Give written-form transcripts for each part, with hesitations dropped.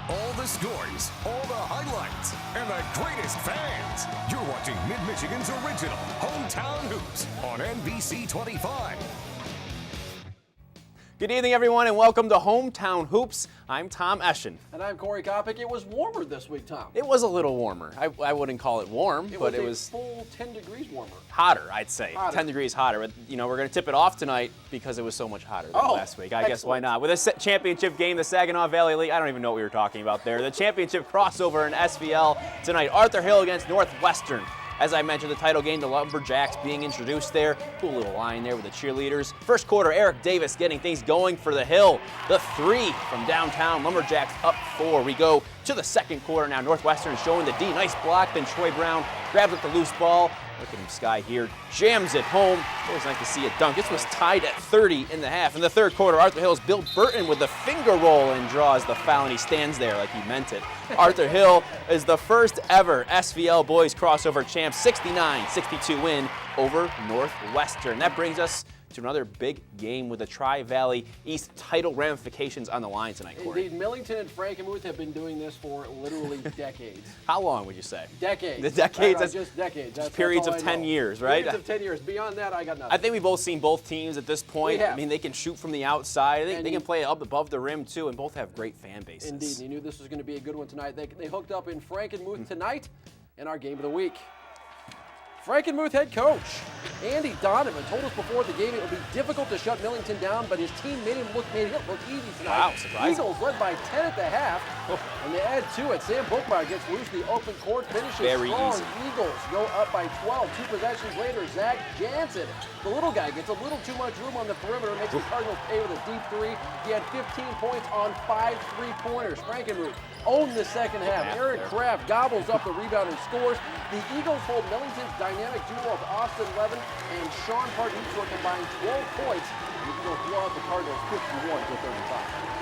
All the stories, all the highlights, and the greatest fans. You're watching Mid-Michigan's original Hometown Hoops on NBC 25. Good evening, everyone, and welcome to Hometown Hoops. I'm Tom Eschen. And I'm Corey Kopic. It was warmer this week, Tom. It was a little warmer. I wouldn't call it warm, but it was full 10 degrees warmer. Hotter, I'd say. Hotter. 10 degrees hotter. But, you know, we're going to tip it off tonight because it was so much hotter than last week. I guess why not? With a championship game, the Saginaw Valley League, I don't even know what we were talking about there. The championship crossover in SVL tonight. Arthur Hill against Northwestern. As I mentioned, the title game, the Lumberjacks being introduced there. Cool little line there with the cheerleaders. First quarter, Eric Davis getting things going for the Hill. The three from downtown, Lumberjacks up 4. We go to the second quarter now. Northwestern showing the D. Nice block, then Troy Brown grabs up the loose ball. Look at him, Sky here, jams it home. Always nice to see a dunk. This was tied at 30 in the half. In the third quarter, Arthur Hill's Bill Burton with the finger roll and draws the foul, and he stands there like he meant it. Arthur Hill is the first ever SVL boys crossover champ, 69-62 win over Northwestern. That brings us to another big game with the Tri-Valley East title ramifications on the line tonight, Corey. Indeed, Millington and Frankenmuth have been doing this for literally decades. How long would you say? Decades. The decades? Right, just decades. That's periods all of I 10 know. years, right? Periods of 10 years. Beyond that, I got nothing. I think we've both seen both teams at this point. We have. I mean, they can shoot from the outside. I think they can play up above the rim, too, and both have great fan bases. Indeed. You knew this was going to be a good one tonight. They hooked up in Frankenmuth tonight in our game of the week. Frankenmuth head coach Andy Donovan told us before the game it would be difficult to shut Millington down, but his team made it look easy tonight. Wow, surprising. Eagles led by 10 at the half, and they add to it. Sam Bookmeyer gets loose the open court, finishes Very strong. easy. Eagles go up by 12. 2 possessions later, Zach Jansen, the little guy, gets a little too much room on the perimeter, makes the Cardinals pay with a deep three. He had 15 points on 5 3-pointers. Frankenmuth owned the second half. Eric Kraft gobbles up the rebound and scores. The Eagles hold Millington's dynamic duo of Austin Levin and Sean Parton for a combined 12 points. The Eagles blow out the Cardinals 51-35.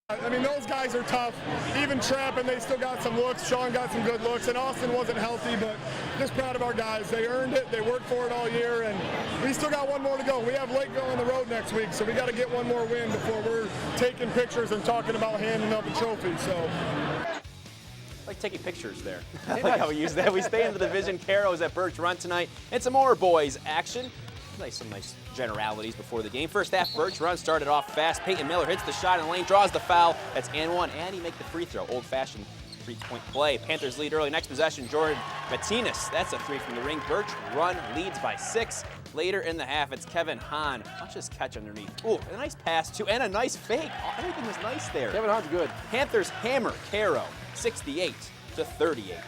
I mean, those guys are tough. Even trapping, they still got some looks. Sean got some good looks, and Austin wasn't healthy, but just proud of our guys. They earned it. They worked for it all year, and we still got one more to go. We have Lakeville on the road next week, so we got to get one more win before we're taking pictures and talking about handing up a trophy. So. I like taking pictures there. I like how we use that. We stay in the division. Caro's at Birch Run tonight. And some more boys action. Some nice generalities before the game. First half, Birch Run started off fast. Peyton Miller hits the shot in the lane, draws the foul. That's and one, and he make the free throw. Old-fashioned three-point play. Panthers lead early. Next possession, Jordan Martinez. That's a three from the ring. Birch Run leads by 6. Later in the half, it's Kevin Hahn. Watch this catch underneath. Ooh, a nice pass, too, and a nice fake. Everything was nice there. Kevin Hahn's good. Panthers hammer Caro, 68-38.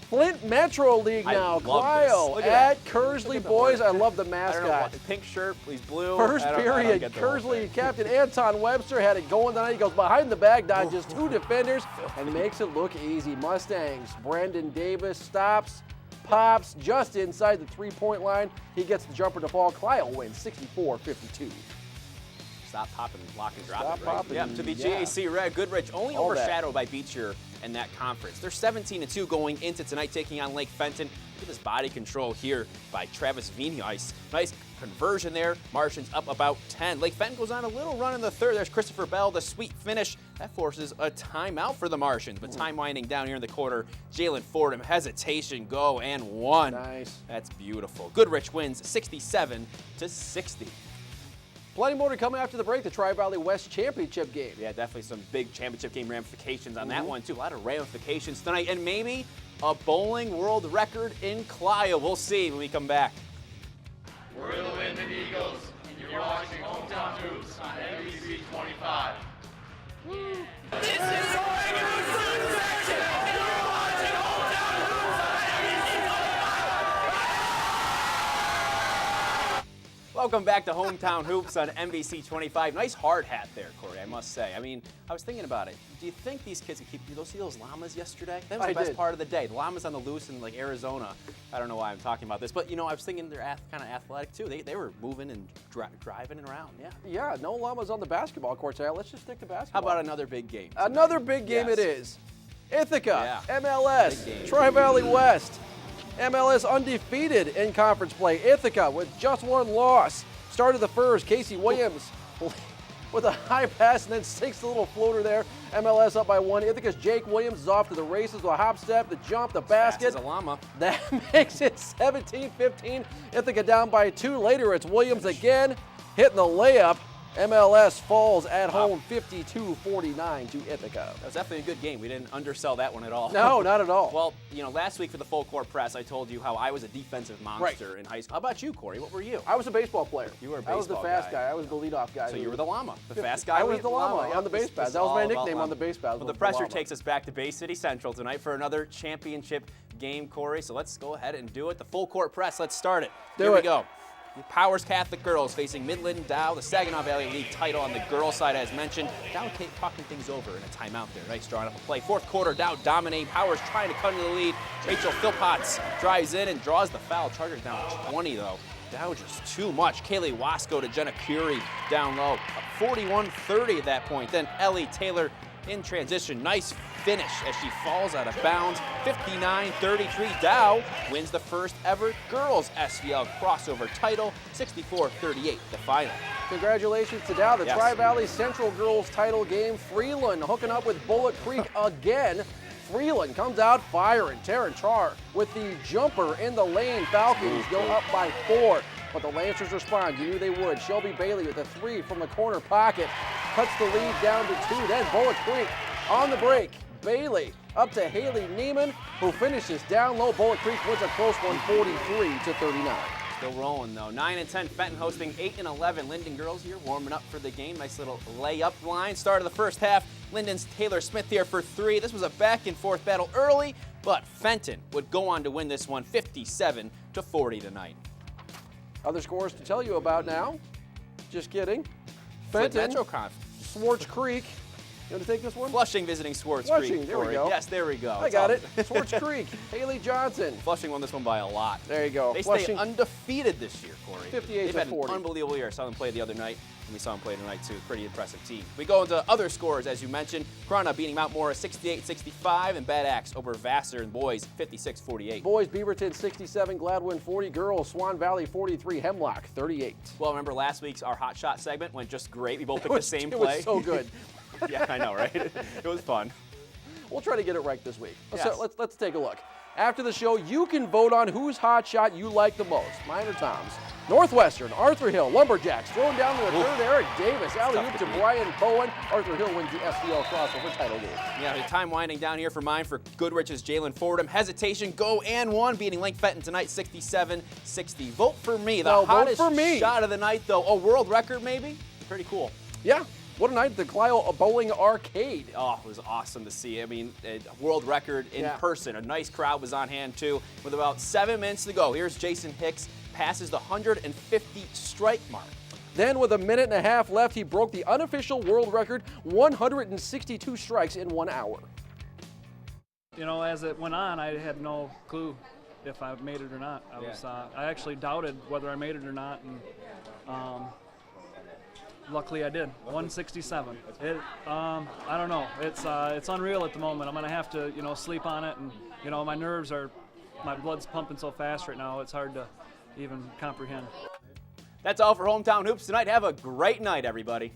Flint Metro League now. Clio at Kersley boys. I love the mascot. The pink shirt, he's blue. First period, Kersley captain Anton Webster had it going tonight. He goes behind the bag, dodges 2 defenders, and makes it look easy. Mustangs, Brandon Davis stops, pops just inside the 3-point line. He gets the jumper to fall. Clio wins 64-52. Stop popping, lock and drop Stop it, right? popping, Yeah, to the GAC Red, Goodrich only All overshadowed by Beecher in that conference. They're 17-2 going into tonight, taking on Lake Fenton. Look at this body control here by Travis Vinius. Nice conversion there. Martians up about 10. Lake Fenton goes on a little run in the third. There's Christopher Bell, the sweet finish. That forces a timeout for the Martians. But time winding down here in the quarter. Jalen Fordham, hesitation, go, and one. Nice. That's beautiful. Goodrich wins 67-60. Plenty more to come after the break. The Tri-Valley West Championship game. Yeah, definitely some big championship game ramifications on that one, too. A lot of ramifications tonight, and maybe a bowling world record in Clio. We'll see when we come back. We're the Winded Eagles, and you're watching Hometown Hoops on NBC 25. This is the regular section, and you're watching Hometown Hoops on NBC 25. Welcome back to Hometown Hoops on NBC 25. Nice hard hat there, Corey, I must say. I mean, I was thinking about it. Do you think these kids can keep, you see those llamas yesterday? That was the best part of the day. The llamas on the loose in like Arizona. I don't know why I'm talking about this, but you know, I was thinking they're kind of athletic too. They were moving and driving around, yeah. Yeah, no llamas on the basketball court today. Let's just stick to How basketball. about another big game tonight? Another big game it is. Ithaca, Yeah. MLS, Tri-Valley West. MLS undefeated in conference play. Ithaca with just one loss. Started the first. Casey Williams with a high pass and then sinks the little floater there. MLS up by 1. Ithaca's Jake Williams is off to the races with a hop step, the jump, the basket. Fast as a llama. That makes it 17-15. Ithaca down by 2. Later, it's Williams again, hitting the layup. MLS falls at home 52-49 to Ithaca. That was definitely a good game. We didn't undersell that one at all. No, not at all. Well, you know, last week for the full court press, I told you how I was a defensive monster in high school. How about you, Corey? What were you? I was a baseball player. You were a baseball I was the fast guy. I was the leadoff guy. So you were the llama, the fast guy. I was the llama on the base paths. That was my nickname on the base paths. Well, the pressure takes us back to Bay City Central tonight for another championship game, Corey. So let's go ahead and do it. The full court press. Let's start it. Here we go. Powers Catholic girls facing Midland Dow, the Saginaw Valley League title on the girls' side, as mentioned. Dow talking things over in a timeout there. Nice drawing up a play. Fourth quarter, Dow dominate. Powers trying to cut into the lead. Rachel Philpotts drives in and draws the foul. Chargers down 20, though. Dow just too much. Kaylee Wasco to Jenna Curie down low. 41-30 at that point. Then Ellie Taylor in transition. Nice finish as she falls out of bounds. 59-33. Dow wins the first ever girls SVL crossover title. 64-38 the final. Congratulations to Dow, the Tri-Valley Central girls title game. Freeland hooking up with Bullock Creek again. Freeland comes out firing. Taryn Char with the jumper in the lane. Falcons go up by 4, but the Lancers respond. You knew they would. Shelby Bailey with a 3 from the corner pocket. Cuts the lead down to 2. Then Bullock Creek on the break. Bailey up to Haley Neiman, who finishes down low. Bullock Creek wins a close one, 43-39. Still rolling though. 9 and 10. Fenton hosting 8 and 11. Linden girls here warming up for the game. Nice little layup line. Start of the first half. Linden's Taylor Smith here for 3. This was a back and forth battle early, but Fenton would go on to win this one 57-40 tonight. Other scores to tell you about now. Just kidding. Fenton, MetroConf. Swartz Creek. You want to take this one? Flushing visiting Swartz Flushing, Creek. there we go. Yes, there we go. I got it. Swartz Creek. Haley Johnson. Flushing won this one by a lot. There you go. They Flushing stay undefeated this year, Corey. 58-40. They've had an unbelievable year. I saw them play the other night, and we saw them play tonight too. Pretty impressive team. We go into other scores, as you mentioned. Corona beating Mount Morris 68-65, and Bad Axe over Vassar and boys 56-48. Boys, Beaverton 67, Gladwin 40. Girls, Swan Valley 43, Hemlock 38. Well, remember last week's our Hot Shot segment went just great. We both picked the same play. It was so good. Yeah, I know, right? It was fun. We'll try to get it right this week. Let's take a look. After the show, you can vote on whose hot shot you like the most. Mine or Tom's. Northwestern, Arthur Hill, Lumberjacks, thrown down to the third, Eric Davis. Alley-oop to Brian Bowen. Arthur Hill wins the SVL crossover title game. Yeah, the time winding down here for mine for Goodrich's Jalen Fordham. Hesitation, go and one, beating Lake Fenton tonight 67-60. Vote for me. The hottest shot of the night, though. A world record, maybe? Pretty cool. Yeah. What a night at the Clio Bowling Arcade. Oh, it was awesome to see. I mean, a world record in person. A nice crowd was on hand, too. With about 7 minutes to go, here's Jason Hicks, passes the 150 strike mark. Then with a minute and a half left, he broke the unofficial world record, 162 strikes in 1 hour. You know, as it went on, I had no clue if I made it or not. I actually doubted whether I made it or not, and luckily I did. 167. I don't know. It's unreal at the moment. I'm gonna have to, sleep on it, and my nerves are, my blood's pumping so fast right now. It's hard to even comprehend. That's all for Hometown Hoops tonight. Have a great night, everybody.